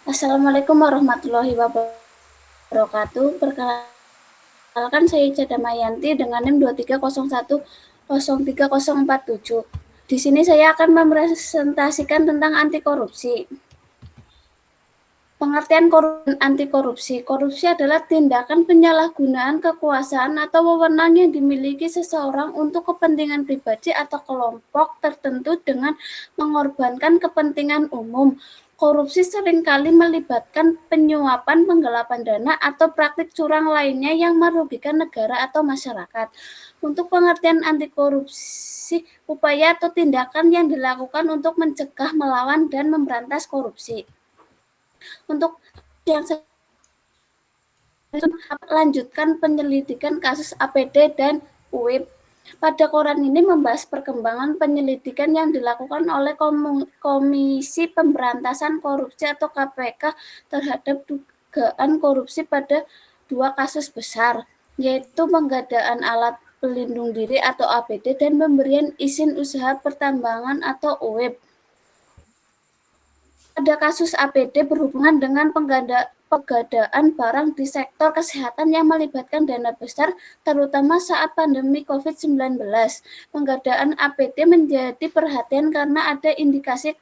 Assalamualaikum warahmatullahi wabarakatuh. Perkenalkan saya Ica Damayanti dengan NIM 2301030047. Di sini saya akan mempresentasikan tentang anti korupsi. Pengertian anti korupsi. Korupsi adalah tindakan penyalahgunaan kekuasaan atau wewenang yang dimiliki seseorang untuk kepentingan pribadi atau kelompok tertentu dengan mengorbankan kepentingan umum. Korupsi seringkali melibatkan penyuapan, penggelapan dana, atau praktik curang lainnya yang merugikan negara atau masyarakat. Untuk pengertian anti korupsi, upaya atau tindakan yang dilakukan untuk mencegah, melawan, dan memberantas korupsi. Untuk yang lanjutkan penyelidikan kasus APD dan UIP. Pada koran ini membahas perkembangan penyelidikan yang dilakukan oleh Komisi Pemberantasan Korupsi atau KPK terhadap dugaan korupsi pada 2 kasus besar, yaitu penggandaan alat pelindung diri atau APD dan pemberian izin usaha pertambangan atau UIP. Pada kasus APD berhubungan dengan pengadaan barang di sektor kesehatan yang melibatkan dana besar, terutama saat pandemi COVID-19. Pengadaan APD menjadi perhatian karena ada indikasi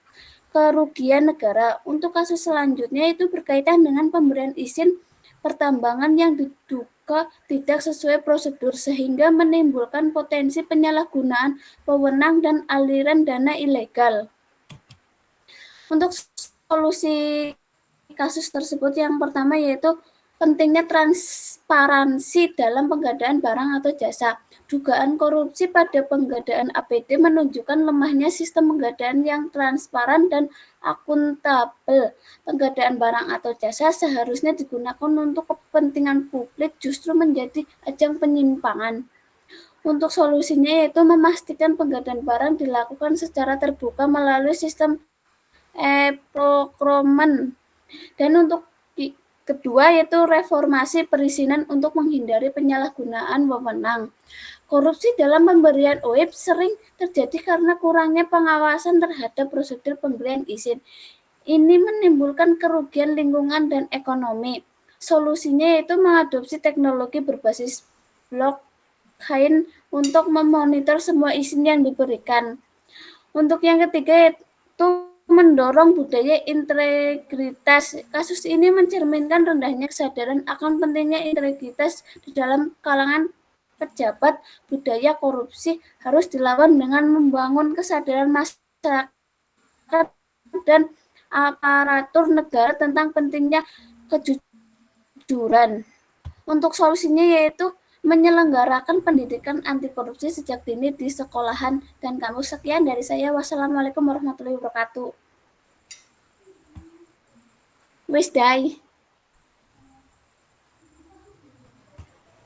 kerugian negara. Untuk kasus selanjutnya itu berkaitan dengan pemberian izin pertambangan yang diduga tidak sesuai prosedur sehingga menimbulkan potensi penyalahgunaan wewenang dan aliran dana ilegal. Untuk solusi kasus tersebut yang pertama yaitu pentingnya transparansi dalam pengadaan barang atau jasa. Dugaan korupsi pada pengadaan APD menunjukkan lemahnya sistem pengadaan yang transparan dan akuntabel. Pengadaan barang atau jasa seharusnya digunakan untuk kepentingan publik justru menjadi ajang penyimpangan. Untuk solusinya yaitu memastikan pengadaan barang dilakukan secara terbuka melalui sistem procurement. Dan untuk kedua yaitu reformasi perizinan untuk menghindari penyalahgunaan wewenang. Korupsi dalam pemberian UIP sering terjadi karena kurangnya pengawasan terhadap prosedur pemberian izin. Ini menimbulkan kerugian lingkungan dan ekonomi. Solusinya yaitu mengadopsi teknologi berbasis blockchain untuk memonitor semua izin yang diberikan. Untuk yang ketiga yaitu mendorong budaya integritas. Kasus ini mencerminkan rendahnya kesadaran akan pentingnya integritas di dalam kalangan pejabat. Budaya korupsi harus dilawan dengan membangun kesadaran masyarakat dan aparatur negara tentang pentingnya kejujuran. Untuk solusinya yaitu menyelenggarakan pendidikan anti korupsi sejak dini di sekolahan dan kampus. Sekian dari saya. Wassalamualaikum warahmatullahi wabarakatuh. Wis dai.